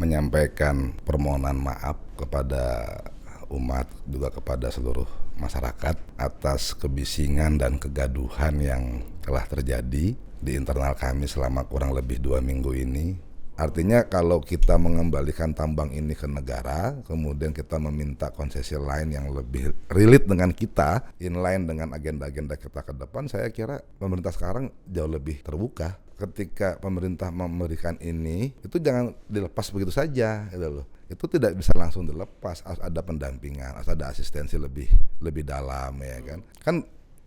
menyampaikan permohonan maaf kepada umat, juga kepada seluruh masyarakat atas kebisingan dan kegaduhan yang telah terjadi di internal kami selama kurang lebih 2 minggu ini. Artinya kalau kita mengembalikan tambang ini ke negara, kemudian kita meminta konsesi lain yang lebih relate dengan kita, inline dengan agenda-agenda kita ke depan, saya kira pemerintah sekarang jauh lebih terbuka. Ketika pemerintah memberikan ini, itu jangan dilepas begitu saja, gitu loh. Itu tidak bisa langsung dilepas, harus ada pendampingan, harus ada asistensi lebih dalam, ya kan. Kan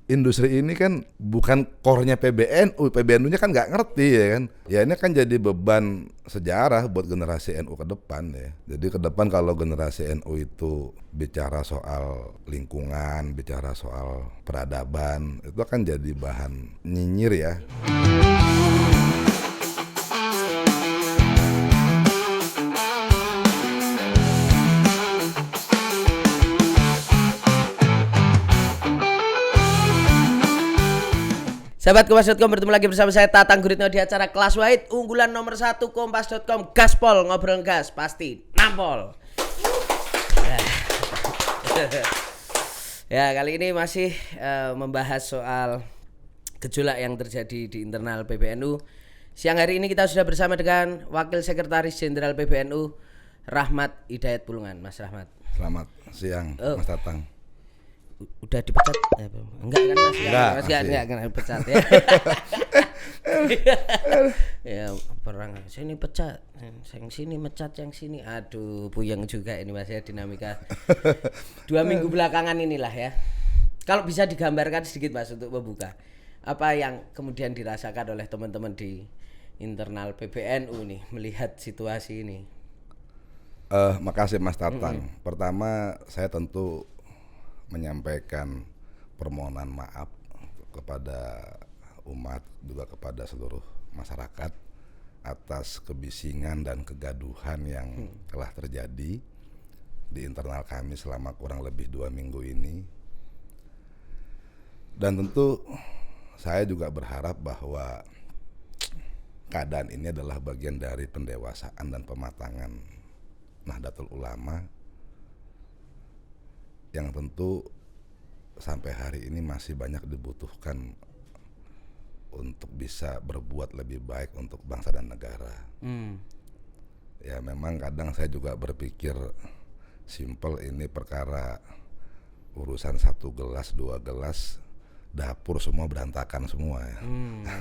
industri ini kan bukan core-nya PBNU, PBNU-nya kan nggak ngerti, ya kan. Ya ini kan jadi beban sejarah buat generasi NU ke depan, ya. Jadi ke depan kalau generasi NU itu bicara soal lingkungan, bicara soal peradaban, itu akan jadi bahan nyinyir, ya. Sahabat Kompas.com, bertemu lagi bersama saya Tatang Guritno di acara Kelas Wahid, unggulan nomor 1 Kompas.com. Gaspol, ngobrol gas, pasti nampol. Ya, kali ini masih membahas soal gejolak yang terjadi di internal PBNU. Siang hari ini kita sudah bersama dengan Wakil Sekretaris Jenderal PBNU, Rahmat Hidayat Pulungan. Mas Rahmat, Selamat siang, Mas Tatang. Udah dipecat? Enggak kan Mas? Enggak dipecat ya. Ya perang sini pecat, yang sini mecat, yang sini aduh puyeng juga ini Mas ya, dinamika 2 minggu belakangan inilah ya. Kalau bisa digambarkan sedikit Mas untuk membuka apa yang kemudian dirasakan oleh teman-teman di internal PBNU nih melihat situasi ini. Makasih Mas Tatang. Pertama saya tentu menyampaikan permohonan maaf kepada umat, juga kepada seluruh masyarakat atas kebisingan dan kegaduhan yang telah terjadi di internal kami selama kurang lebih 2 minggu ini. Dan tentu saya juga berharap bahwa keadaan ini adalah bagian dari pendewasaan dan pematangan Nahdlatul Ulama yang tentu sampai hari ini masih banyak dibutuhkan untuk bisa berbuat lebih baik untuk bangsa dan negara. Ya memang kadang saya juga berpikir simple, ini perkara urusan 1 gelas 2 gelas, dapur semua berantakan semua ya.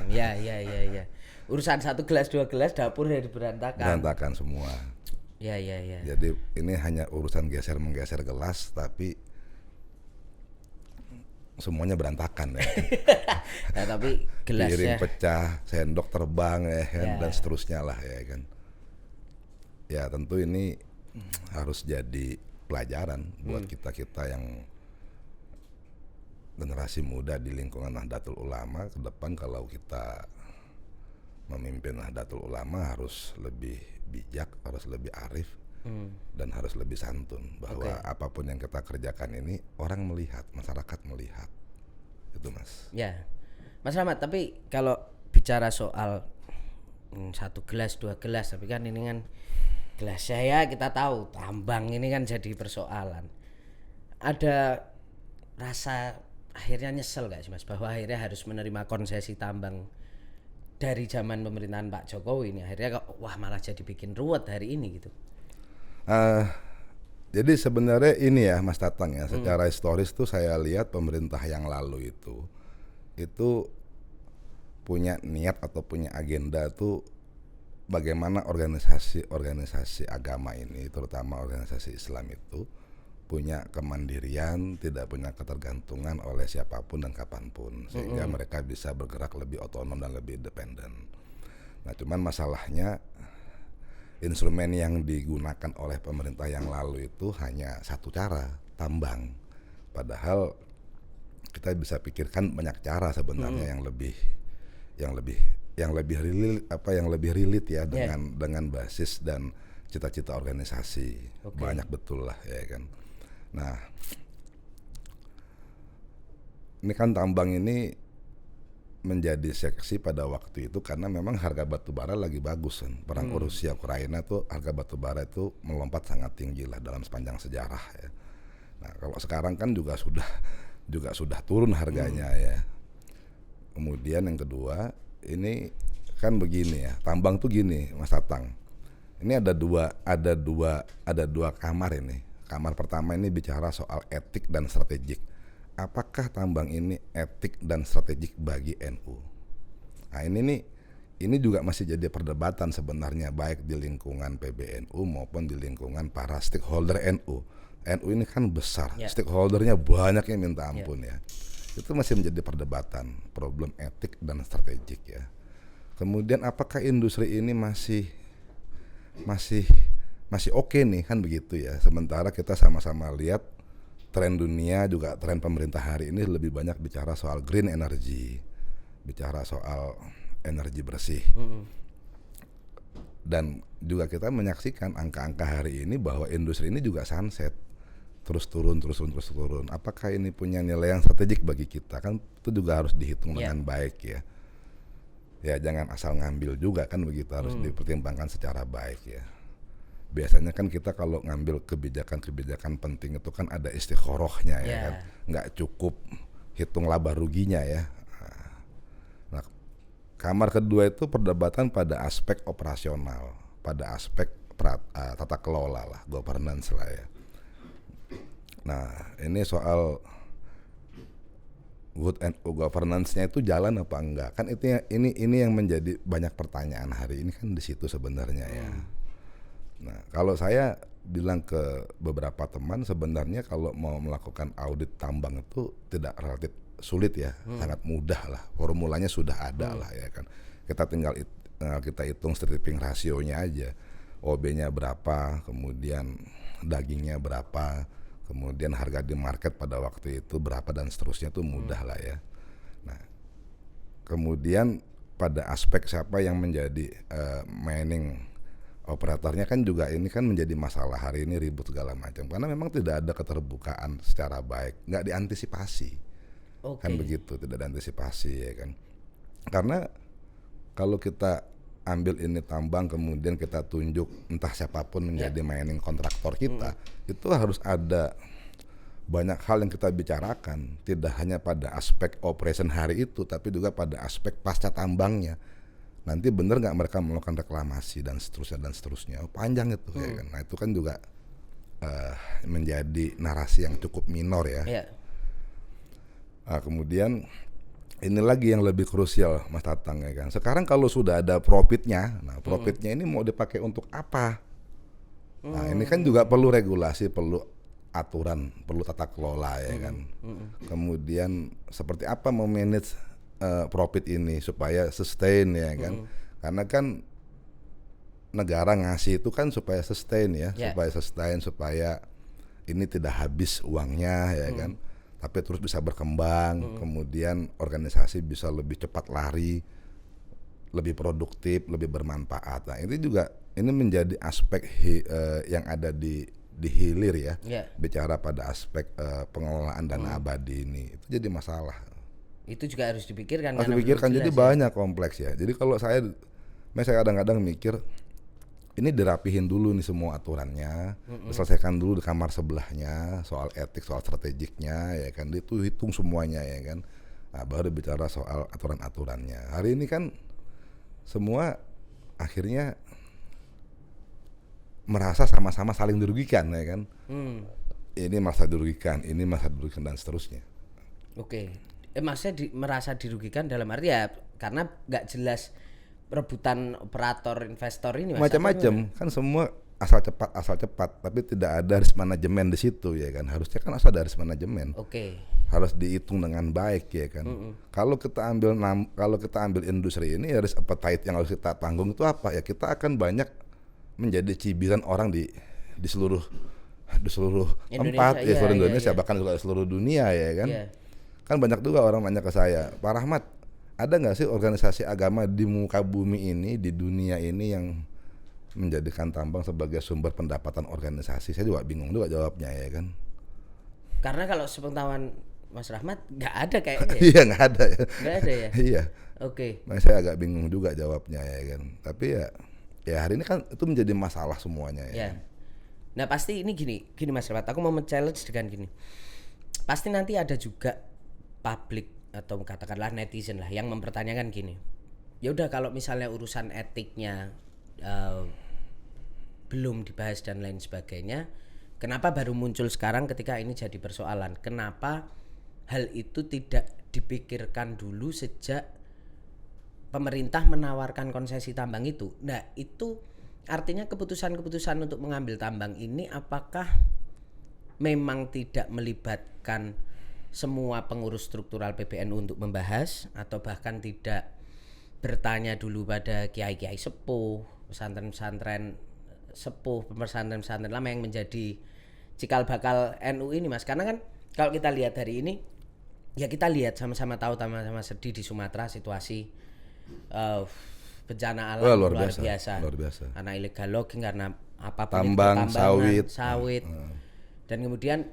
Ya. Urusan 1 gelas 2 gelas dapur jadi berantakan semua. Ya. Jadi ini hanya urusan geser-menggeser gelas, tapi semuanya berantakan ya. Nah, tapi gelasnya piring pecah, sendok terbang kan, dan seterusnya lah ya kan. Ya tentu ini harus jadi pelajaran buat kita-kita yang generasi muda di lingkungan Nahdlatul Ulama ke depan. Kalau kita memimpin Nahdlatul Ulama harus lebih bijak, harus lebih arif, dan harus lebih santun, bahwa apapun yang kita kerjakan ini orang melihat, masyarakat melihat. Itu Mas. Ya, Mas Rahmat, tapi kalau bicara soal 1 gelas 2 gelas, tapi kan ini kan gelas saya, kita tahu tambang ini kan jadi persoalan. Ada rasa akhirnya nyesel gak sih Mas, bahwa akhirnya harus menerima konsesi tambang dari zaman pemerintahan Pak Jokowi ini, akhirnya kok wah malah jadi bikin ruwet hari ini gitu. Jadi sebenarnya ini ya Mas Tatang ya, secara historis tuh saya lihat pemerintah yang lalu itu punya niat atau punya agenda tuh bagaimana organisasi agama ini, terutama organisasi Islam itu punya kemandirian, tidak punya ketergantungan oleh siapapun dan kapanpun, sehingga mereka bisa bergerak lebih otonom dan lebih independen. Nah cuman masalahnya instrumen yang digunakan oleh pemerintah yang lalu itu hanya satu cara, tambang. Padahal kita bisa pikirkan banyak cara sebenarnya yang lebih relate ya dengan basis dan cita-cita organisasi. Banyak betul lah ya kan. Nah, ini kan tambang ini menjadi seksi pada waktu itu karena memang harga batu bara lagi bagus kan. Perang Rusia Ukraina tuh harga batu bara itu melompat sangat tinggi lah dalam sepanjang sejarah ya. Nah, kalau sekarang kan juga sudah turun harganya ya. Kemudian yang kedua, ini kan begini ya. Tambang tuh gini, Mas Tatang. Ini ada dua kamar ini. Kamar pertama ini bicara soal etik dan strategik. Apakah tambang ini etik dan strategik bagi NU? Nah ini juga masih jadi perdebatan sebenarnya baik di lingkungan PBNU maupun di lingkungan para stakeholder NU. NU ini kan besar, stakeholdernya banyak yang minta ampun ya. Itu masih menjadi perdebatan problem etik dan strategik ya. Kemudian apakah industri ini masih oke nih kan begitu ya. Sementara kita sama-sama lihat tren dunia juga tren pemerintah hari ini lebih banyak bicara soal green energy, bicara soal energi bersih. Dan juga kita menyaksikan angka-angka hari ini bahwa industri ini juga sunset, terus turun. Apakah ini punya nilai yang strategik bagi kita? Kan itu juga harus dihitung dengan baik ya. Ya jangan asal ngambil juga kan begitu, harus dipertimbangkan secara baik ya. Biasanya kan kita kalau ngambil kebijakan penting itu kan ada istiqorohnya ya kan, nggak cukup hitung laba ruginya ya. Nah, kamar kedua itu perdebatan pada aspek operasional, pada aspek tata kelola lah, governance lah ya. Nah ini soal good and governance-nya itu jalan apa enggak kan, itu ini yang menjadi banyak pertanyaan hari ini kan di situ sebenarnya ya. Nah, kalau saya bilang ke beberapa teman sebenarnya kalau mau melakukan audit tambang itu tidak relatif sulit ya, sangat mudah lah. Formulanya sudah ada lah ya kan. Kita tinggal kita hitung stripping rasionya aja. OB-nya berapa, kemudian dagingnya berapa, kemudian harga di market pada waktu itu berapa dan seterusnya itu mudah lah ya. Nah, kemudian pada aspek siapa yang menjadi mining operatornya kan juga ini kan menjadi masalah hari ini, ribut segala macam karena memang tidak ada keterbukaan secara baik, nggak diantisipasi. Kan begitu, tidak diantisipasi ya kan. Karena kalau kita ambil ini tambang kemudian kita tunjuk entah siapapun menjadi mining kontraktor kita, itu harus ada banyak hal yang kita bicarakan, tidak hanya pada aspek operation hari itu tapi juga pada aspek pasca tambangnya. Nanti bener nggak mereka melakukan reklamasi dan seterusnya, panjang itu ya kan. Nah itu kan juga menjadi narasi yang cukup minor ya. Nah, kemudian ini lagi yang lebih krusial Mas Tatang ya kan. Sekarang kalau sudah ada profitnya, nah profitnya ini mau dipakai untuk apa? Nah ini kan juga perlu regulasi, perlu aturan, perlu tata kelola ya kan. Kemudian seperti apa memanage profit ini supaya sustain ya kan. Karena kan negara ngasih itu kan supaya sustain ya, supaya ini tidak habis uangnya ya kan, tapi terus bisa berkembang, kemudian organisasi bisa lebih cepat lari, lebih produktif, lebih bermanfaat. Nah ini juga ini menjadi aspek yang ada di hilir ya, bicara pada aspek pengelolaan dana abadi ini itu jadi masalah. Itu juga harus dipikirkan. Harus dipikirkan, jadi banyak kompleks ya. Jadi kalau saya kadang-kadang mikir ini dirapihin dulu nih semua aturannya, diselesaikan dulu di kamar sebelahnya soal etik, soal strategiknya ya kan, itu hitung semuanya ya kan. Nah, baru bicara soal aturan-aturannya. Hari ini kan semua akhirnya merasa sama-sama saling dirugikan ya kan. Ini merasa dirugikan, dan seterusnya. Maksudnya merasa dirugikan dalam arti ya karena nggak jelas rebutan operator investor ini macam-macam kan, semua asal cepat tapi tidak ada risk manajemen di situ ya kan. Harusnya kan asal ada risk manajemen, harus dihitung dengan baik ya kan. Kalau kita ambil industri ini ya, risk appetite yang harus kita tanggung itu apa ya, kita akan banyak menjadi cibiran orang di seluruh tempat ya, seluruh Indonesia bahkan juga seluruh dunia ya kan. Kan banyak juga orang nanya ke saya, Pak Rahmat, ada nggak sih organisasi agama di muka bumi ini, di dunia ini yang menjadikan tambang sebagai sumber pendapatan organisasi? Saya juga bingung juga jawabnya ya kan. Karena kalau sepengetahuan Mas Rahmat nggak ada kayaknya ya? Iya nggak ada ya. Nggak ada ya? Iya. Oke. Nah, saya agak bingung juga jawabnya ya kan. Tapi ya hari ini kan itu menjadi masalah semuanya ya. Ya. Nah pasti ini gini Mas Rahmat, aku mau men-challenge dengan gini. Pasti nanti ada juga publik atau katakanlah netizen lah yang mempertanyakan gini. Ya udah kalau misalnya urusan etiknya belum dibahas dan lain sebagainya, kenapa baru muncul sekarang ketika ini jadi persoalan? Kenapa hal itu tidak dipikirkan dulu sejak pemerintah menawarkan konsesi tambang itu? Nah, itu artinya keputusan-keputusan untuk mengambil tambang ini apakah memang tidak melibatkan semua pengurus struktural PBNU untuk membahas, atau bahkan tidak bertanya dulu pada kiai-kiai sepuh, pesantren-pesantren sepuh, pesantren-pesantren lama yang menjadi cikal bakal NU ini, Mas? Karena kan kalau kita lihat hari ini, ya kita lihat sama-sama tahu, sama-sama sedih di Sumatera situasi bencana alam luar biasa. Karena illegal logging, karena apapun tambang, sawit. Dan kemudian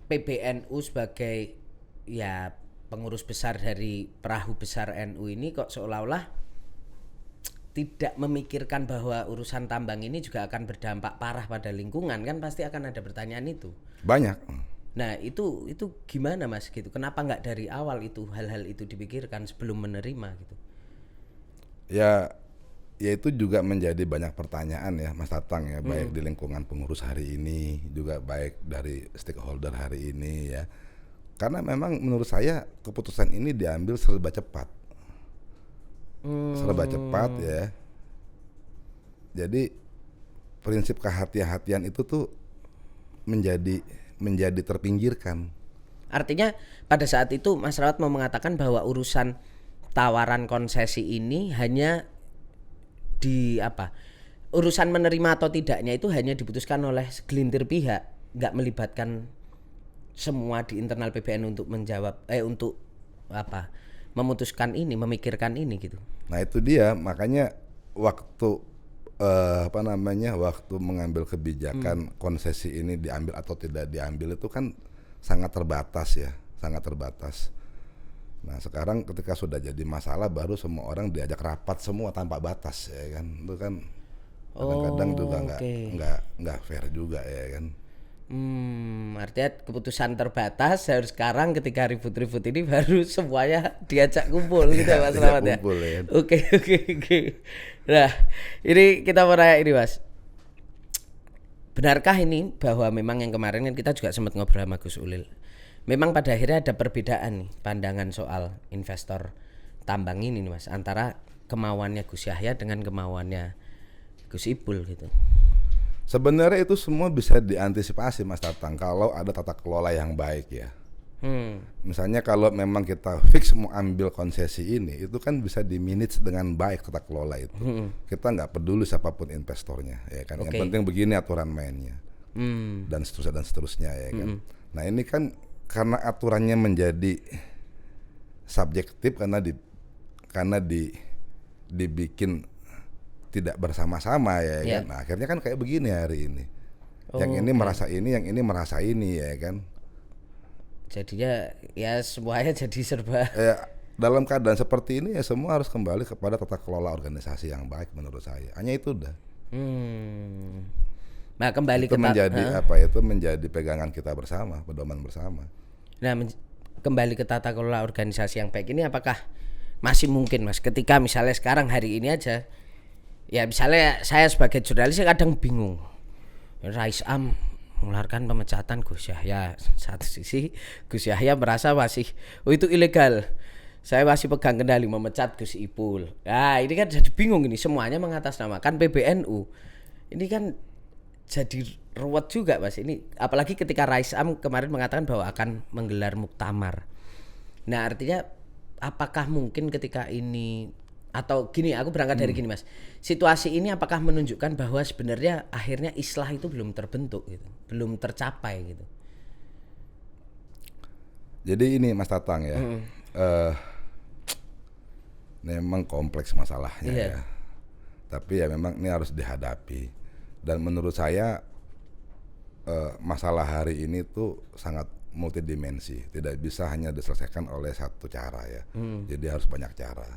PBNU sebagai ya pengurus besar dari perahu besar NU ini kok seolah-olah tidak memikirkan bahwa urusan tambang ini juga akan berdampak parah pada lingkungan, kan pasti akan ada pertanyaan itu. Banyak. Nah itu gimana Mas gitu? Kenapa nggak dari awal itu hal-hal itu dipikirkan sebelum menerima gitu? Ya itu juga menjadi banyak pertanyaan ya Mas Tatang ya, baik di lingkungan pengurus hari ini juga baik dari stakeholder hari ini ya. Karena memang menurut saya keputusan ini diambil serba cepat. Serba cepat ya. Jadi prinsip kehati-hatian itu tuh menjadi terpinggirkan. Artinya pada saat itu Mas Rawat mau mengatakan bahwa urusan tawaran konsesi ini hanya urusan menerima atau tidaknya itu hanya diputuskan oleh segelintir pihak, nggak melibatkan semua di internal PBNU untuk menjawab memutuskan ini, memikirkan ini gitu. Nah itu dia, makanya waktu waktu mengambil kebijakan konsesi ini diambil atau tidak diambil itu kan sangat terbatas ya, sangat terbatas. Nah sekarang ketika sudah jadi masalah baru semua orang diajak rapat semua tanpa batas ya kan, itu kan kadang-kadang juga nggak fair juga ya kan. Artinya keputusan terbatas harus sekarang ketika ribut-ribut ini baru semuanya diajak kumpul gitu ya Mas Rahmat ya. Oke. Nah ini kita mau nanya ini Mas, benarkah ini bahwa memang yang kemarin kan kita juga sempat ngobrol sama Gus Ulil, memang pada akhirnya ada perbedaan nih pandangan soal investor tambang ini nih Mas, antara kemauannya Gus Yahya dengan kemauannya Gus Ipul gitu? Sebenarnya itu semua bisa diantisipasi Mas Tatang kalau ada tata kelola yang baik ya. Misalnya kalau memang kita fix mau ambil konsesi ini, itu kan bisa di-manage dengan baik tata kelola itu. Kita nggak peduli siapapun investornya ya kan. Yang penting begini aturan mainnya. Dan seterusnya ya kan. Nah ini kan karena aturannya menjadi subjektif karena dibikin tidak bersama-sama ya kan. Nah, akhirnya kan kayak begini hari ini. Yang ini merasa ini, yang ini merasa ini ya kan. Jadinya ya semuanya jadi serba. Dalam keadaan seperti ini ya semua harus kembali kepada tata kelola organisasi yang baik menurut saya. Hanya itu udah. Nah, kembali itu itu menjadi pegangan kita bersama, pedoman bersama. Nah, kembali ke tata kelola organisasi yang baik ini apakah masih mungkin Mas ketika misalnya sekarang hari ini aja ya misalnya saya sebagai jurnalis kadang bingung. Rais Am mengeluarkan pemecatan Gus Yahya. Satu sisi Gus Yahya merasa masih itu ilegal. Saya masih pegang kendali memecat Gus Ipul. Nah, ini kan jadi bingung ini, semuanya mengatasnamakan PBNU. Ini kan jadi ruwet juga Mas ini, apalagi ketika Rais Am kemarin mengatakan bahwa akan menggelar muktamar. Nah, artinya apakah mungkin ketika ini atau gini, aku berangkat dari gini Mas, situasi ini apakah menunjukkan bahwa sebenarnya akhirnya islah itu belum terbentuk gitu, belum tercapai gitu? Jadi ini Mas Tatang ya, memang kompleks masalahnya ya, tapi ya memang ini harus dihadapi. Dan menurut saya masalah hari ini tuh sangat multidimensi, tidak bisa hanya diselesaikan oleh satu cara ya. Jadi harus banyak cara.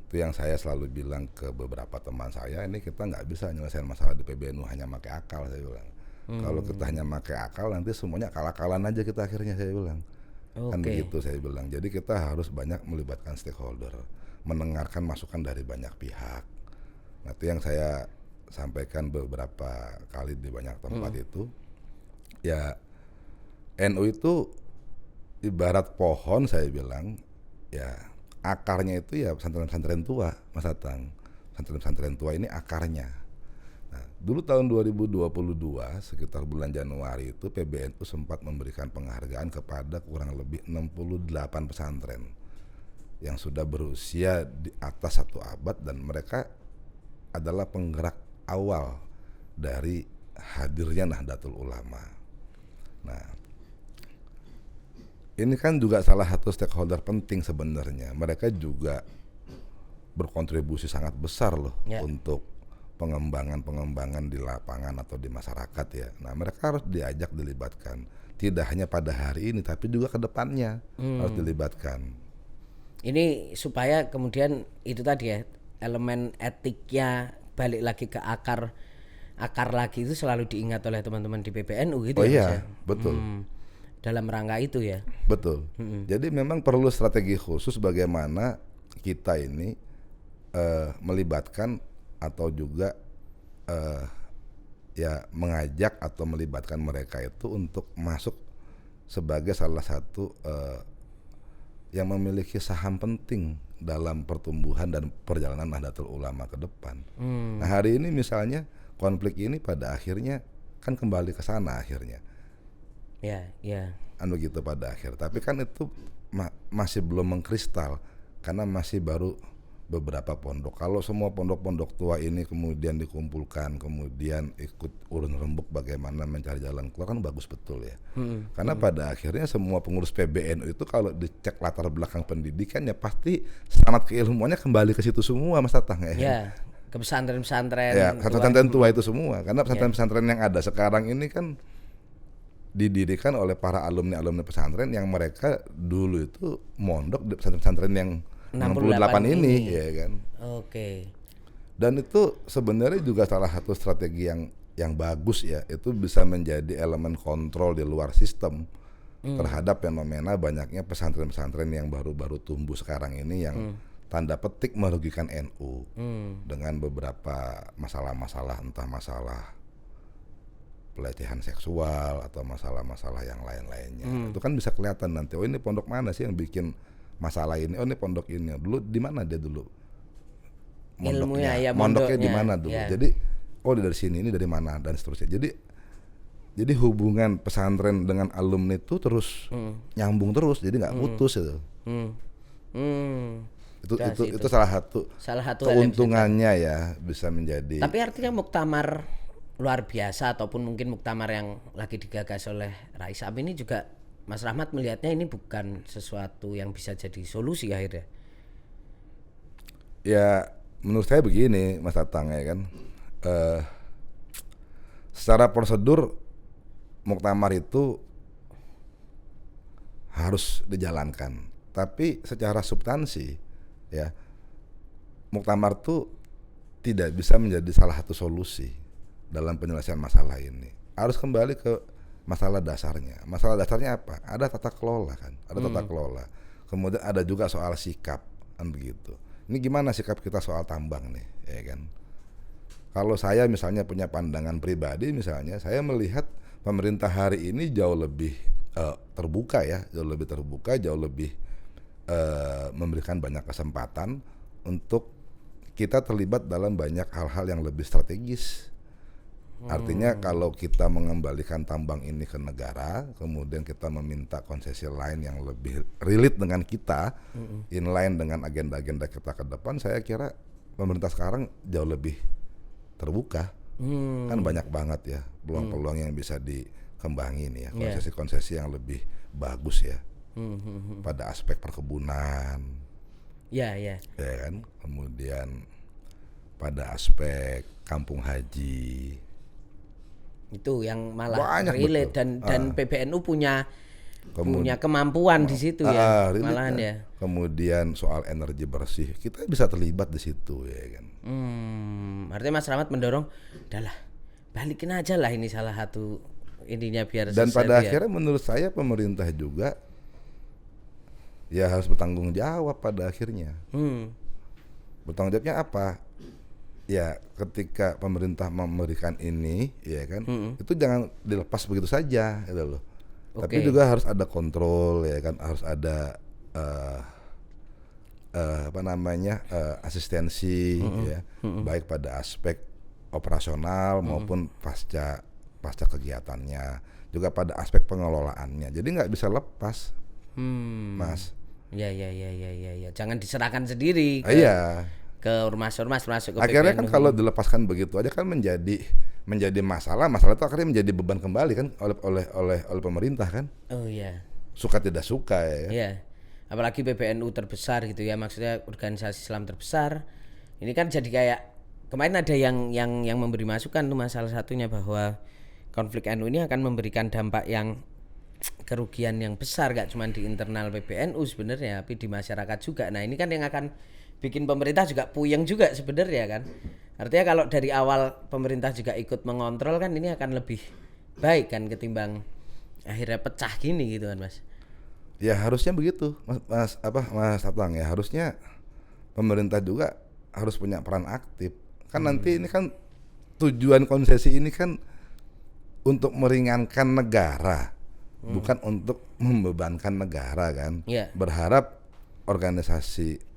Itu yang saya selalu bilang ke beberapa teman saya, ini kita nggak bisa nyelesain masalah di PBNU hanya pakai akal, saya bilang. Kalau kita hanya pakai akal nanti semuanya akal-akalan aja kita akhirnya, saya bilang. Kan begitu saya bilang. Jadi kita harus banyak melibatkan stakeholder, mendengarkan masukan dari banyak pihak. Nah, itu yang saya sampaikan beberapa kali di banyak tempat itu. Ya, NU itu ibarat pohon, saya bilang, ya akarnya itu ya pesantren-pesantren tua, Mas Atang. Pesantren-pesantren tua ini akarnya. Nah, dulu tahun 2022 sekitar bulan Januari itu PBNU sempat memberikan penghargaan kepada kurang lebih 68 pesantren yang sudah berusia di atas 1 abad, dan mereka adalah penggerak awal dari hadirnya Nahdlatul Ulama. Nah, ini kan juga salah satu stakeholder penting sebenarnya. Mereka juga berkontribusi sangat besar loh untuk pengembangan di lapangan atau di masyarakat ya. Nah, mereka harus diajak, dilibatkan. Tidak hanya pada hari ini tapi juga ke depannya harus dilibatkan. Ini supaya kemudian itu tadi ya, elemen etiknya balik lagi ke akar lagi itu selalu diingat oleh teman-teman di PBNU gitu. Iya, betul. Dalam rangka itu ya. Betul. Jadi memang perlu strategi khusus bagaimana kita ini melibatkan atau juga ya mengajak atau melibatkan mereka itu untuk masuk sebagai salah satu yang memiliki saham penting dalam pertumbuhan dan perjalanan Nahdlatul Ulama ke depan. Nah, hari ini misalnya konflik ini pada akhirnya kan kembali ke sana akhirnya. Ya. Begitu pada akhir. Tapi kan itu masih belum mengkristal karena masih baru beberapa pondok. Kalau semua pondok-pondok tua ini kemudian dikumpulkan, kemudian ikut urun rembuk bagaimana mencari jalan keluar, kan bagus betul ya. Karena pada akhirnya semua pengurus PBNU itu kalau dicek latar belakang pendidikan ya pasti sanat keilmuannya kembali ke situ semua, Mas Tatang ya. Ya, ke pesantren-pesantren. Ya, pesantren tua itu semua. Karena pesantren-pesantren yang ada sekarang ini kan didirikan oleh para alumni pesantren yang mereka dulu itu mondok di pesantren yang 68 ini ya kan. Oke. Dan itu sebenarnya juga salah satu strategi yang bagus ya, itu bisa menjadi elemen kontrol di luar sistem terhadap fenomena banyaknya pesantren-pesantren yang baru-baru tumbuh sekarang ini yang tanda petik merugikan NU dengan beberapa masalah-masalah, entah masalah pelecehan seksual atau masalah-masalah yang lain-lainnya. Itu kan bisa kelihatan nanti, oh ini pondok mana sih yang bikin masalah ini, oh ini pondok ini, dulu di mana dia dulu mondoknya di mana dulu, jadi oh dari sini, ini dari mana, dan seterusnya. Jadi hubungan pesantren dengan alumni itu terus nyambung terus, jadi nggak putus itu. Itu salah satu keuntungannya ya, bisa menjadi. Tapi artinya muktamar luar biasa ataupun mungkin muktamar yang lagi digagas oleh Rais Am ini juga Mas Rahmat melihatnya ini bukan sesuatu yang bisa jadi solusi akhirnya. Ya menurut saya begini, Mas Tatang ya kan, secara prosedur muktamar itu harus dijalankan, tapi secara substansi ya muktamar itu tidak bisa menjadi salah satu solusi dalam penyelesaian masalah ini. Harus kembali ke masalah dasarnya. Masalah dasarnya apa? Ada tata kelola kan, ada tata kelola. Kemudian ada juga soal sikap kan begitu. Ini gimana sikap kita soal tambang nih, ya kan? Kalau saya misalnya punya pandangan pribadi, misalnya saya melihat pemerintah hari ini jauh lebih terbuka ya, jauh lebih memberikan banyak kesempatan untuk kita terlibat dalam banyak hal-hal yang lebih strategis. Artinya kalau kita mengembalikan tambang ini ke negara, kemudian kita meminta konsesi lain yang lebih relate dengan kita, inline dengan agenda-agenda kita ke depan, saya kira pemerintah sekarang jauh lebih terbuka. Kan banyak banget ya peluang-peluang yang bisa dikembangin ya, konsesi-konsesi yang lebih bagus ya, pada aspek perkebunan, ya kan, kemudian pada aspek kampung haji. Itu yang malah relate dan PBNU punya punya kemampuan di situ ya, malahan ya. Kemudian soal energi bersih, kita bisa terlibat di situ ya kan. Artinya Mas Rahmat mendorong, udahlah balikin aja lah ini salah satu ininya biar Dan selesai pada ya. akhirnya menurut saya pemerintah juga ya harus bertanggung jawab pada akhirnya. Bertanggung jawabnya apa? Ya ketika pemerintah memberikan ini, ya kan, itu jangan dilepas begitu saja, gitu loh. Tapi juga harus ada kontrol, ya kan, harus ada asistensi, ya, baik pada aspek operasional maupun pasca kegiatannya, juga pada aspek pengelolaannya. Jadi nggak bisa lepas, Mas. Ya. Jangan diserahkan sendiri ke ormas-ormas masuk ke akhirnya PBNU. kan kalau dilepaskan begitu aja kan menjadi masalah itu akhirnya menjadi beban kembali kan oleh pemerintah kan. Oh iya. Suka tidak suka ya. Iya. Apalagi PBNU terbesar gitu ya, maksudnya organisasi Islam terbesar. Ini kan jadi kayak kemarin ada yang memberi masukan tuh masalah satunya bahwa konflik NU ini akan memberikan dampak yang kerugian yang besar, gak cuma di internal PBNU sebenarnya, tapi di masyarakat juga. Nah ini kan yang akan bikin pemerintah juga puyeng juga sebenarnya kan. Artinya kalau dari awal pemerintah juga ikut mengontrol kan ini akan lebih baik kan ketimbang akhirnya pecah gini gitu kan Mas. Ya harusnya begitu Mas Tatang ya, harusnya pemerintah juga harus punya peran aktif. Kan nanti ini kan tujuan konsesi ini kan untuk meringankan negara, bukan untuk membebankan negara kan. Berharap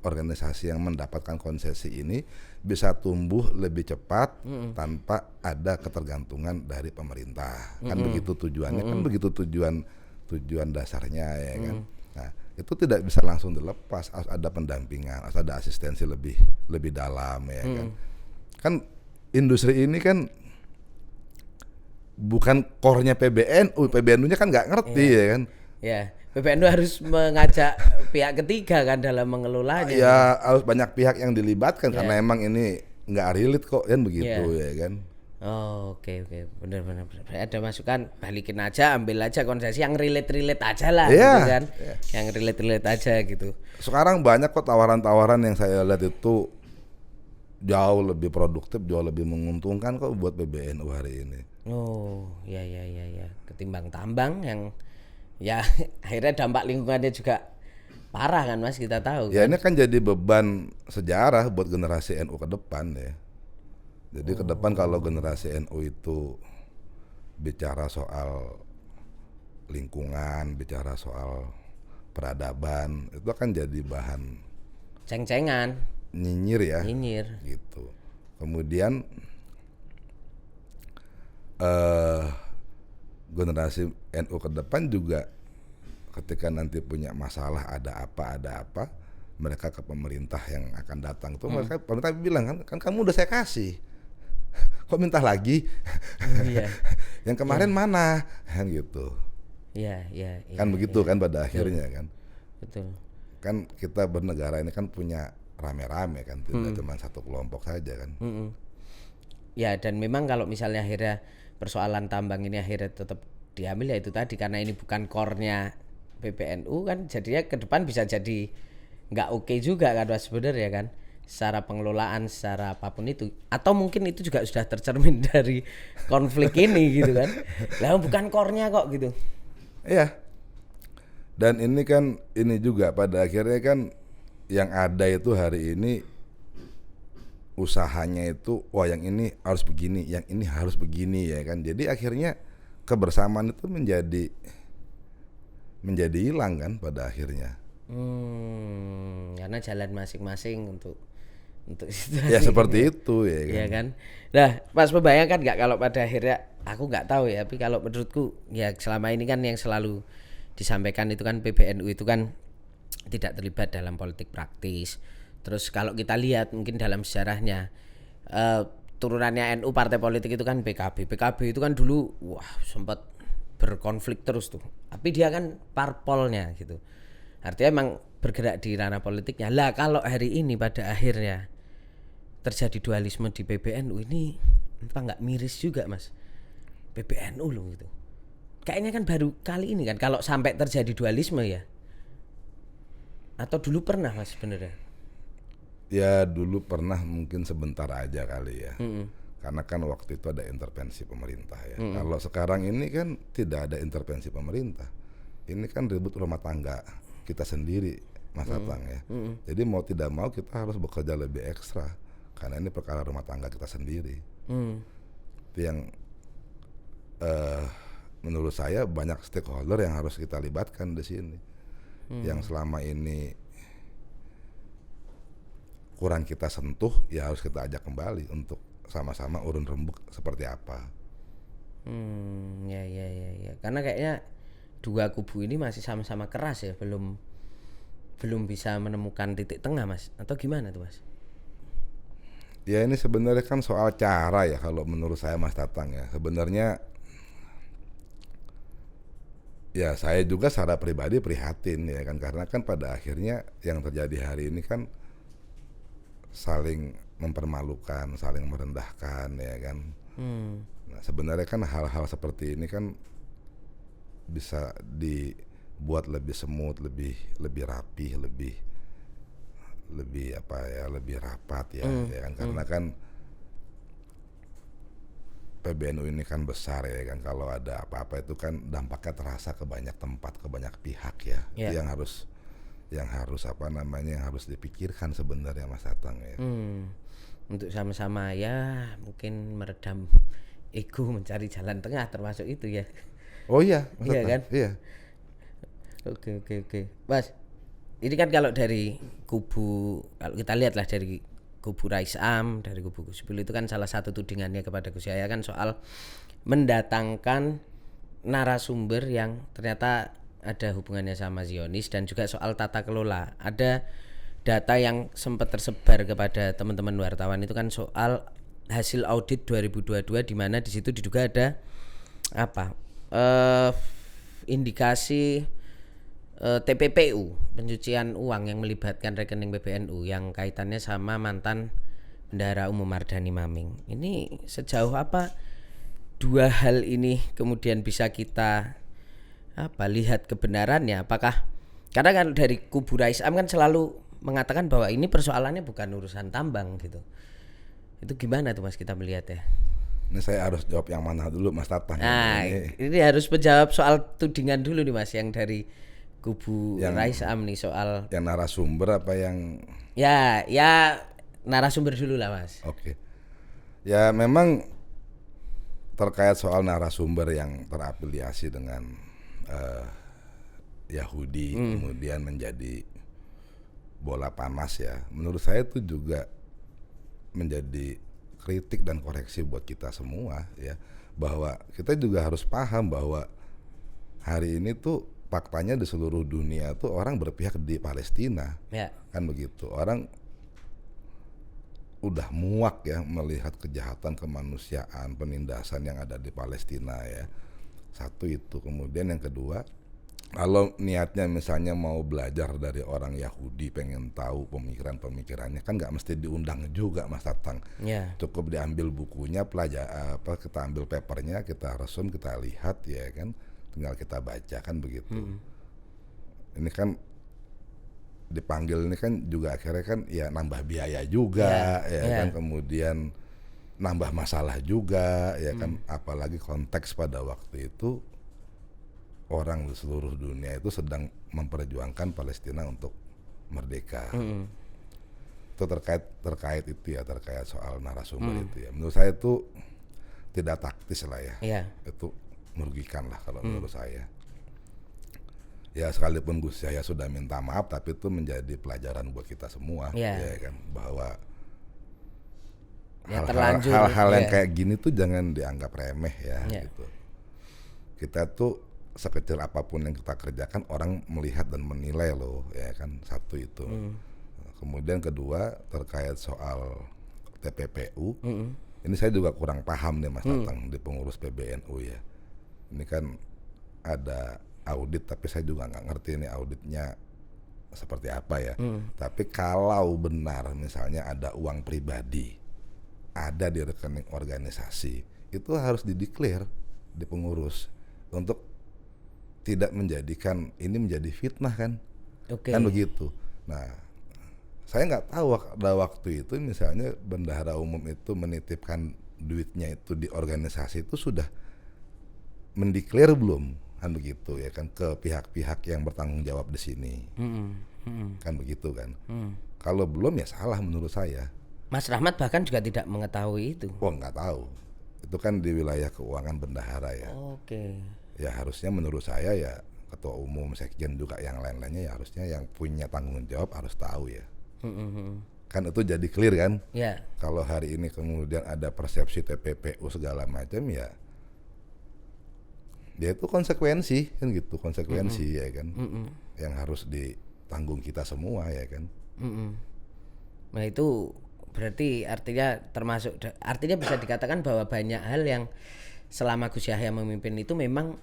organisasi yang mendapatkan konsesi ini bisa tumbuh lebih cepat tanpa ada ketergantungan dari pemerintah. Kan begitu tujuannya, kan begitu tujuan dasarnya ya kan. Nah, itu tidak bisa langsung dilepas, harus ada pendampingan, harus ada asistensi lebih dalam ya kan. Kan industri ini kan bukan core-nya PBNU-nya kan nggak ngerti ya kan. Ya, PBNU harus mengajak pihak ketiga kan dalam mengelolanya. Ya harus banyak pihak yang dilibatkan karena emang ini nggak relate kok kan begitu ya kan. Oh, oke, benar. Ada masukan, balikin aja, ambil aja konsesi yang relate aja lah, gitu kan, yang relate aja gitu. Sekarang banyak kok tawaran-tawaran yang saya lihat itu jauh lebih produktif, jauh lebih menguntungkan kok buat PBNU hari ini. Oh, ya, ketimbang tambang yang ya akhirnya dampak lingkungannya juga parah kan Mas, kita tahu. Ya kan? ini kan jadi beban sejarah buat generasi NU ke depan ya. Jadi ke depan kalau generasi NU itu bicara soal lingkungan, bicara soal peradaban, itu akan jadi bahan ceng-cengan, nyinyir ya. Nyinyir. Gitu. Kemudian generasi NU ke depan juga ketika nanti punya masalah ada apa mereka ke pemerintah yang akan datang tuh mereka pemerintah bilang kan kamu udah saya kasih. Kok minta lagi? Iya. Yang kemarin mana? Kan gitu. Iya. Kan begitu kan pada akhirnya kan. Betul. Kan kita bernegara ini kan punya rame-rame kan, tidak cuma satu kelompok saja kan. Ya dan memang kalau misalnya akhirnya persoalan tambang ini akhirnya tetap diambil ya itu tadi karena ini bukan core-nya PBNU kan jadinya ke depan bisa jadi nggak oke juga kan Mas sebenarnya kan. Secara pengelolaan, secara apapun itu, atau mungkin itu juga sudah tercermin dari konflik ini gitu kan. Lah bukan core-nya kok gitu. Iya. Dan ini kan ini juga pada akhirnya kan yang ada itu hari ini usahanya itu wah yang ini harus begini, yang ini harus begini ya kan. Jadi akhirnya kebersamaan itu menjadi hilang kan pada akhirnya. Karena jalan masing-masing untuk ya seperti itu ya kan. Ya kan. Nah, Mas membayangkan nggak kalau pada akhirnya aku nggak tahu ya, tapi kalau menurutku ya selama ini kan yang selalu disampaikan itu kan PBNU itu kan tidak terlibat dalam politik praktis. Terus kalau kita lihat mungkin dalam sejarahnya turunannya NU partai politik itu kan PKB. PKB itu kan dulu sempat berkonflik terus tuh. Tapi dia kan parpolnya gitu. Artinya emang bergerak di ranah politiknya. Lah kalau hari ini pada akhirnya terjadi dualisme di PBNU ini apa nggak miris juga Mas? PBNU loh gitu. kayaknya kan baru kali ini kan kalau sampai terjadi dualisme ya. Atau dulu pernah Mas sebenarnya? Ya dulu pernah mungkin sebentar aja kali ya. Karena kan waktu itu ada intervensi pemerintah ya. Kalau sekarang ini kan tidak ada intervensi pemerintah. Ini kan ribut rumah tangga kita sendiri, Mas Atang ya. Jadi mau tidak mau kita harus bekerja lebih ekstra karena ini perkara rumah tangga kita sendiri. Itu yang menurut saya banyak stakeholder yang harus kita libatkan di sini. Yang selama ini kurang kita sentuh, ya harus kita ajak kembali untuk sama-sama urun rembuk seperti apa. Ya. Karena kayaknya dua kubu ini masih sama-sama keras ya, belum bisa menemukan titik tengah Mas. Atau gimana tuh Mas? Ya ini sebenarnya kan soal cara ya kalau menurut saya Mas Tatang ya. Sebenarnya ya saya juga secara pribadi prihatin ya kan, karena kan pada akhirnya yang terjadi hari ini kan saling mempermalukan, saling merendahkan ya kan. Nah, sebenarnya kan hal-hal seperti ini kan bisa dibuat lebih smooth, lebih rapih, lebih apa ya, lebih rapat ya, ya kan, karena kan PBNU ini kan besar ya kan, kalau ada apa-apa itu kan dampaknya terasa ke banyak tempat, ke banyak pihak ya. Itu yang harus apa namanya, yang harus dipikirkan sebenarnya Mas Tatang ya. Untuk sama-sama ya mungkin meredam ego, mencari jalan tengah termasuk itu ya. Oh iya, Mas Iya Tatang. kan? Iya. Oke. Mas, ini kan kalau dari kubu, kalau kita lihat lah dari kubu Rais Am, dari kubu Gus Ipul itu kan salah satu tudingannya kepada Gus Yahya kan soal mendatangkan narasumber yang ternyata ada hubungannya sama Zionis, dan juga soal tata kelola. Ada data yang sempat tersebar kepada teman-teman wartawan itu kan soal hasil audit 2022 di mana di situ diduga ada apa? Indikasi TPPU, pencucian uang yang melibatkan rekening PBNU yang kaitannya sama mantan Bendahara Umum Mardhani Maming. Ini sejauh apa dua hal ini kemudian bisa kita lihat kebenarannya? Apakah, karena kan dari kubu Rais Am kan selalu mengatakan bahwa ini persoalannya bukan urusan tambang gitu. Itu gimana tuh Mas kita melihat ya? Ini saya harus jawab yang mana dulu Mas Tatang? Nah, ini harus menjawab soal tudingan dulu nih Mas, yang dari kubu Rais Am nih soal yang narasumber apa yang ya narasumber dulu lah Mas. Oke. Ya memang terkait soal narasumber yang terafiliasi dengan Yahudi kemudian menjadi bola panas ya. Menurut saya itu juga menjadi kritik dan koreksi buat kita semua ya, bahwa kita juga harus paham bahwa hari ini tuh faktanya di seluruh dunia tuh orang berpihak di Palestina. Ya. Kan begitu. Orang udah muak ya melihat kejahatan kemanusiaan, penindasan yang ada di Palestina ya. Satu itu. Kemudian yang kedua, kalau niatnya misalnya mau belajar dari orang Yahudi, pengen tahu pemikirannya kan nggak mesti diundang juga Mas Tatang. Ya. Cukup diambil bukunya, kita ambil papernya, kita resum, kita lihat ya kan, tinggal kita baca kan begitu. Ini kan dipanggil ini kan juga akhirnya kan ya nambah biaya juga kan, kemudian nambah masalah juga ya kan, apalagi konteks pada waktu itu orang di seluruh dunia itu sedang memperjuangkan Palestina untuk merdeka. Itu terkait itu ya, terkait soal narasumber itu ya. Menurut saya itu tidak taktis lah ya. Itu merugikan lah kalau menurut saya. Ya sekalipun Gus Yahya sudah minta maaf, tapi itu menjadi pelajaran buat kita semua ya kan, bahwa hal-hal yang kayak gini tuh jangan dianggap remeh ya gitu. Kita tuh sekecil apapun yang kita kerjakan orang melihat dan menilai loh ya kan, satu itu. Kemudian kedua terkait soal TPPU, ini saya juga kurang paham nih Mas Tatang di pengurus PBNU ya. Ini kan ada audit tapi saya juga nggak ngerti ini auditnya seperti apa ya. Tapi kalau benar misalnya ada uang pribadi ada di rekening organisasi, itu harus dideklar di pengurus untuk tidak menjadikan ini menjadi fitnah kan. Oke. Kan begitu. Nah, saya nggak tahu pada waktu itu misalnya bendahara umum itu menitipkan duitnya itu di organisasi itu sudah mendeklar belum, kan begitu ya kan, ke pihak-pihak yang bertanggung jawab di sini. Kan begitu kan. Kalau belum ya salah menurut saya. Mas Rahmat bahkan juga tidak mengetahui itu. Oh, nggak tahu. Itu kan di wilayah keuangan bendahara ya. Oke. Ya harusnya menurut saya ya ketua umum, sekjen juga yang lain-lainnya ya harusnya yang punya tanggung jawab harus tahu ya. Kan itu jadi clear kan. Ya. Kalau hari ini kemudian ada persepsi TPPU segala macam ya, dia itu konsekuensi kan gitu, konsekuensi ya kan, yang harus ditanggung kita semua ya kan. Nah itu berarti artinya bisa dikatakan bahwa banyak hal yang selama Gus Yahya memimpin itu memang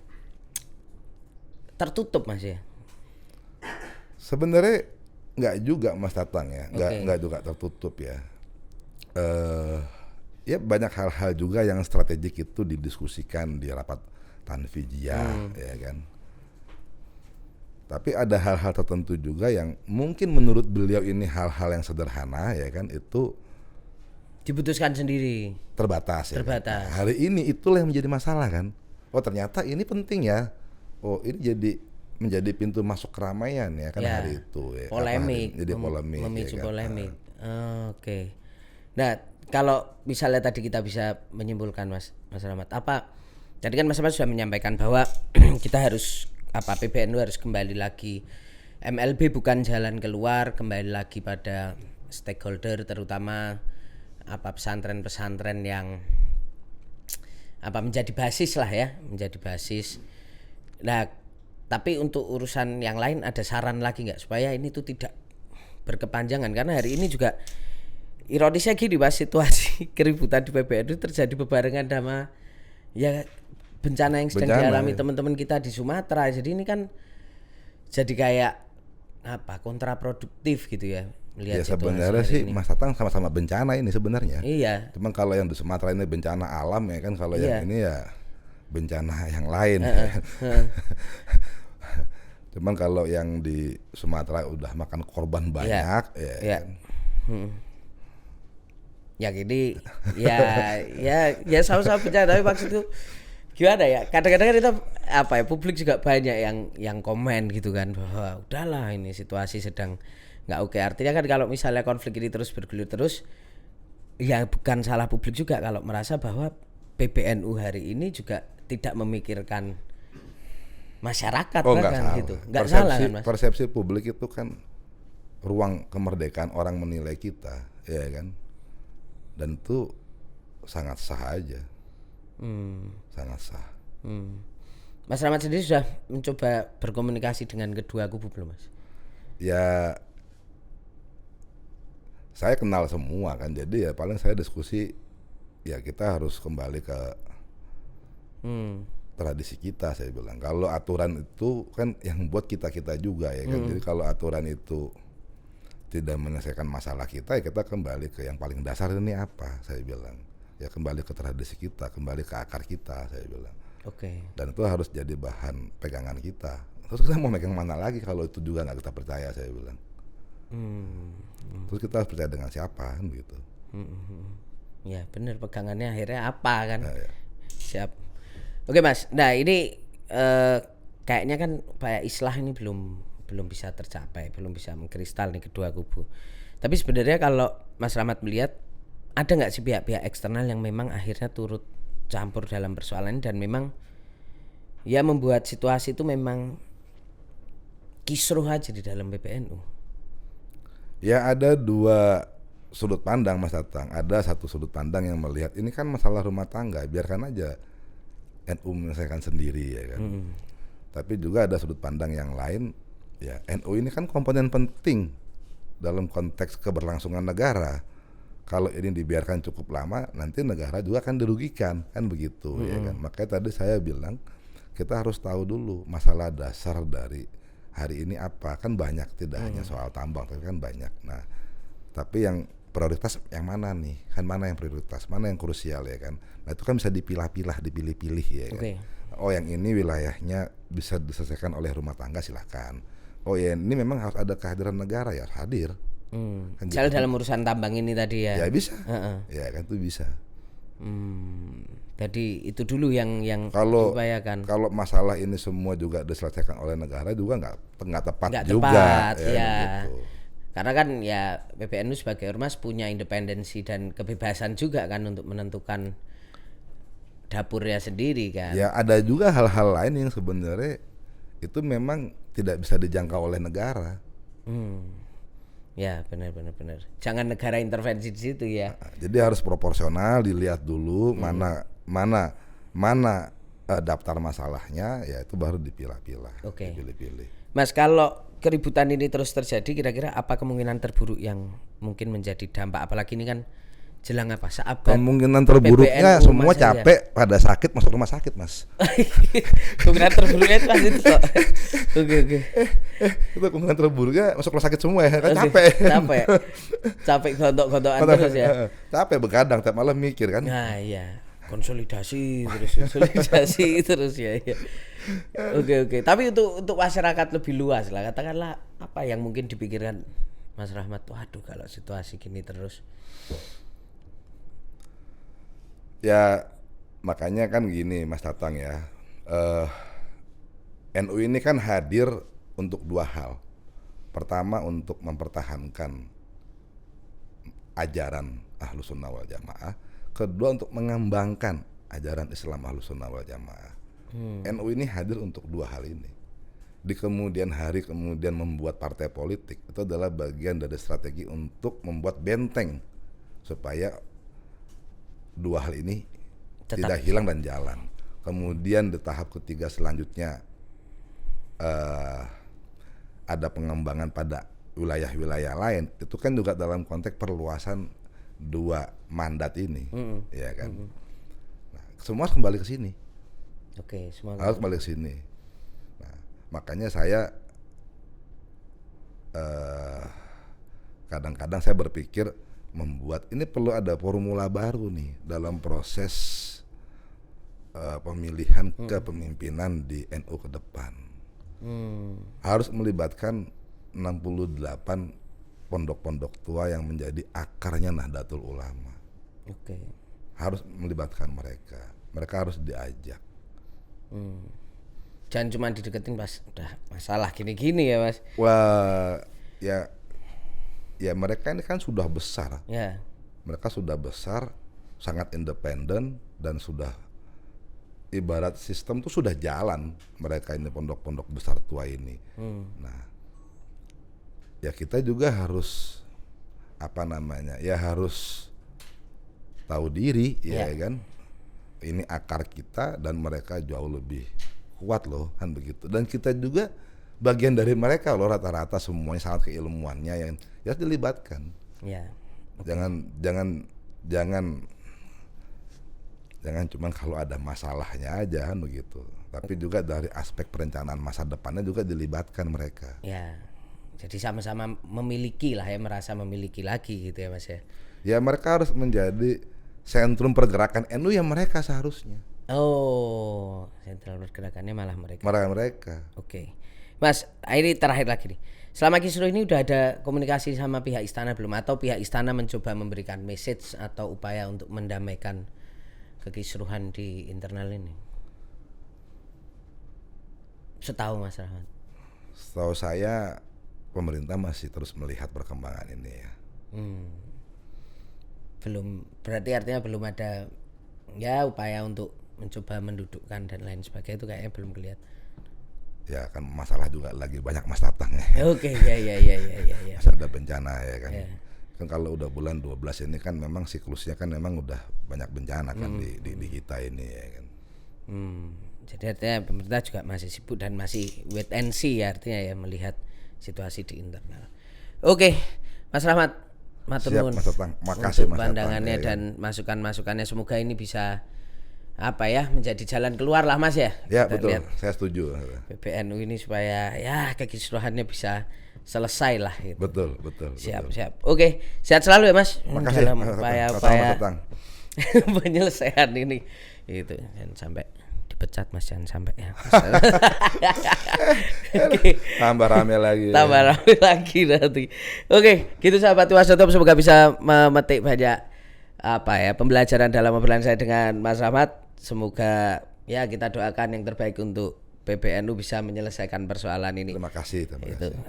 tertutup Mas ya. Sebenarnya nggak juga Mas Tatang ya, nggak juga tertutup ya. Ya banyak hal-hal juga yang strategik itu didiskusikan di rapat Tanfijiyah ya kan. Tapi ada hal-hal tertentu juga yang mungkin menurut beliau ini hal-hal yang sederhana ya kan, itu diputuskan sendiri. Terbatas. Ya kan? Nah, hari ini itulah yang menjadi masalah kan. Oh ternyata ini penting ya. Oh ini menjadi pintu masuk keramaian ya kan hari itu. Ya. Polemik. Jadi polemik. Memicu ya kan? polemik. Oke. Nah kalau misalnya tadi kita bisa menyimpulkan Mas Rahmat, apa? Tadi kan Mas Rahmat sudah menyampaikan bahwa kita harus PBNU harus kembali lagi, MLB bukan jalan keluar, kembali lagi pada stakeholder, terutama pesantren-pesantren yang menjadi basis lah ya, menjadi basis. Nah tapi untuk urusan yang lain ada saran lagi nggak supaya ini tuh tidak berkepanjangan, karena hari ini juga ironisnya gini Mas, situasi keributan di PBNU terjadi bebarengan sama ya bencana yang sedang dialami teman-teman kita di Sumatera. Jadi ini kan jadi kayak kontraproduktif gitu ya melihat ya sebenarnya sih ini. Mas Tatang sama-sama bencana ini sebenarnya. Iya. Cuman kalau yang di Sumatera ini bencana alam ya kan, kalau yang ini ya bencana yang lain. Cuman kalau yang di Sumatera udah makan korban banyak ya. Ya gini ya sama-sama bencana, tapi maksudku gimana ya, kadang-kadang kan itu publik juga banyak yang komen gitu kan, bahwa udahlah ini situasi sedang nggak oke. Artinya kan kalau misalnya konflik ini terus bergulir terus, ya bukan salah publik juga kalau merasa bahwa PBNU hari ini juga tidak memikirkan masyarakat. Nggak salah kan Mas? Persepsi publik itu kan ruang kemerdekaan orang menilai kita ya kan, dan itu sangat sah aja. Sangat sah. Mas Rahmat sendiri sudah mencoba berkomunikasi dengan kedua kubu belum Mas? Ya saya kenal semua kan, jadi ya paling saya diskusi ya kita harus kembali ke tradisi kita, saya bilang. Kalau aturan itu kan yang buat kita juga ya kan. Jadi kalau aturan itu tidak menyelesaikan masalah kita, ya kita kembali ke yang paling dasar ini apa, saya bilang. Ya kembali ke tradisi kita, kembali ke akar kita, saya bilang. Oke. Dan itu harus jadi bahan pegangan kita. Terus kita mau megang mana lagi kalau itu juga nggak kita percaya, saya bilang. Terus kita harus percaya dengan siapa kan gitu. Ya benar, pegangannya akhirnya apa kan. Ya. Siap. Oke Mas, nah ini kayaknya kan kayak islah ini belum bisa tercapai, belum bisa mengkristal nih kedua kubu. Tapi sebenarnya kalau Mas Rahmat melihat, ada nggak sih pihak-pihak eksternal yang memang akhirnya turut campur dalam persoalan ini dan memang ya membuat situasi itu memang kisruh aja di dalam PBNU? Ya ada dua sudut pandang Mas Tatang. Ada satu sudut pandang yang melihat ini kan masalah rumah tangga, biarkan aja NU menyelesaikan sendiri ya kan. Tapi juga ada sudut pandang yang lain, ya NU ini kan komponen penting dalam konteks keberlangsungan negara. Kalau ini dibiarkan cukup lama, nanti negara juga akan dirugikan, kan begitu ya kan. Makanya tadi saya bilang kita harus tahu dulu masalah dasar dari hari ini apa. Kan banyak, tidak hanya soal tambang, tapi kan banyak. Nah, tapi yang prioritas yang mana nih? Kan mana yang prioritas, mana yang krusial ya kan. Nah itu kan bisa dipilah-pilah, dipilih-pilih ya kan. Oh yang ini wilayahnya bisa diselesaikan oleh rumah tangga silahkan. Oh ya ini memang harus ada kehadiran negara ya harus hadir. Kan Misalnya gitu. dalam urusan tambang ini tadi ya. Ya bisa. Heeh. Ya kan itu bisa. Jadi itu dulu yang Kalau diupayakan. kalau masalah ini semua juga diselesaikan oleh negara juga nggak tepat Nggak juga. tepat, ya. Gitu. Karena kan ya PBNU sebagai ormas punya independensi dan kebebasan juga kan untuk menentukan dapurnya sendiri kan. Ya ada juga hal-hal lain yang sebenarnya itu memang tidak bisa dijangkau oleh negara. Ya benar. Jangan negara intervensi di situ ya. Nah, jadi harus proporsional dilihat dulu mana daftar masalahnya ya itu baru dipilah-pilah. Oke. Dipilih-pilih. Mas kalau keributan ini terus terjadi kira-kira apa kemungkinan terburuk yang mungkin menjadi dampak apalagi ini kan jelang apa saat Kemungkinan terburuknya PBNU semua Mas ya. capek pada sakit masuk rumah sakit mas. Kemungkinan terburuknya itu pasti itu kok. Oke. Itu kemungkinan terburuknya masuk rumah sakit semua ya kan Oke, capek. capek gontok-gontokan terus ya. Capek begadang tiap malam mikir kan. Nah iya konsolidasi terus ya. Oke. Tapi untuk masyarakat lebih luas lah katakanlah apa yang mungkin dipikirkan Mas Rahmat. Waduh kalau situasi gini terus. Ya makanya kan gini Mas Tatang ya, NU ini kan hadir untuk dua hal. Pertama untuk mempertahankan ajaran Ahlus Sunnah wal Jamaah. Kedua untuk mengembangkan ajaran Islam Ahlus Sunnah wal Jamaah. NU ini hadir untuk dua hal ini. Di kemudian hari kemudian membuat partai politik itu adalah bagian dari strategi untuk membuat benteng supaya dua hal ini tidak hilang dan jalan. Kemudian di tahap ketiga selanjutnya ada pengembangan pada wilayah-wilayah lain. Itu kan juga dalam konteks perluasan dua mandat ini, ya kan. Nah, semua harus kembali ke sini. Oke, semua Harus kembali ke sini. Nah, makanya saya kadang-kadang saya berpikir membuat ini perlu ada formula baru nih dalam proses pemilihan kepemimpinan di NU ke depan. Harus melibatkan 68 pondok-pondok tua yang menjadi akarnya Nahdlatul Ulama. Oke. Harus melibatkan mereka. Mereka harus diajak. Jangan cuma dideketin pas udah masalah gini-gini ya Mas. Wah, ya mereka ini kan sudah besar. Ya. Mereka sudah besar, sangat independen dan sudah ibarat sistem tuh sudah jalan mereka ini pondok-pondok besar tua ini. Nah, ya kita juga harus harus tahu diri ya kan. Ini akar kita dan mereka jauh lebih kuat loh kan begitu. Dan kita juga bagian dari mereka loh rata-rata semuanya sangat keilmuannya yang ya dilibatkan. Ya. Okay. Jangan cuma kalau ada masalahnya aja kan begitu. Tapi juga dari aspek perencanaan masa depannya juga dilibatkan mereka. Ya. Jadi sama-sama memiliki lah ya, merasa memiliki lagi gitu ya Mas ya. Ya mereka harus menjadi sentrum pergerakan NU yang mereka seharusnya. Oh, sentral pergerakannya malah mereka. Mereka. Oke. Mas, ini terakhir lagi nih. Selama kisruh ini udah ada komunikasi sama pihak istana belum? Atau pihak istana mencoba memberikan message atau upaya untuk mendamaikan kekisruhan di internal ini? Setahu Mas Rahmat. Setahu saya pemerintah masih terus melihat perkembangan ini ya. Belum, berarti artinya belum ada ya upaya untuk mencoba mendudukkan dan lain sebagainya, itu kayaknya belum kelihatan. Ya kan masalah juga lagi banyak Mas Tatang ya. Oke, ya. Masih ada bencana ya kan. Ya. Kan kalau udah bulan 12 ini kan memang siklusnya kan memang udah banyak bencana kan di kita ini ya kan. Jadi artinya pemerintah juga masih sibuk dan masih wait and see ya, artinya ya melihat situasi di internal. Oke, Mas Rahmat, matur nuwun makasih untuk Mas pandangannya Tatang, dan masukan-masukannya. Semoga ini bisa menjadi jalan keluar lah Mas ya. Ya Kita betul, lihat saya setuju. PBNU ini supaya ya kekisruhannya bisa selesai lah gitu. Betul. Siap. Oke, sehat selalu ya Mas. Makasih dalam Mas Tatang. upaya Mas Tatang. penyelesaian ini gitu, dan sampai dipecat Mas, jangan sampai ya. Tambah rame lagi. Tambah rame lagi nanti. Oke, gitu sahabat Wasotop, semoga bisa memetik banyak pembelajaran dalam obrolan saya dengan Mas Rahmat. Semoga ya kita doakan yang terbaik untuk PBNU bisa menyelesaikan persoalan ini. Terima kasih.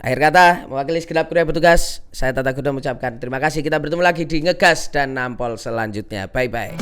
Akhir kata, mewakili segenap kru bertugas, saya Tata Kuda mengucapkan terima kasih. Kita bertemu lagi di Ngegas dan Nampol selanjutnya. Bye bye.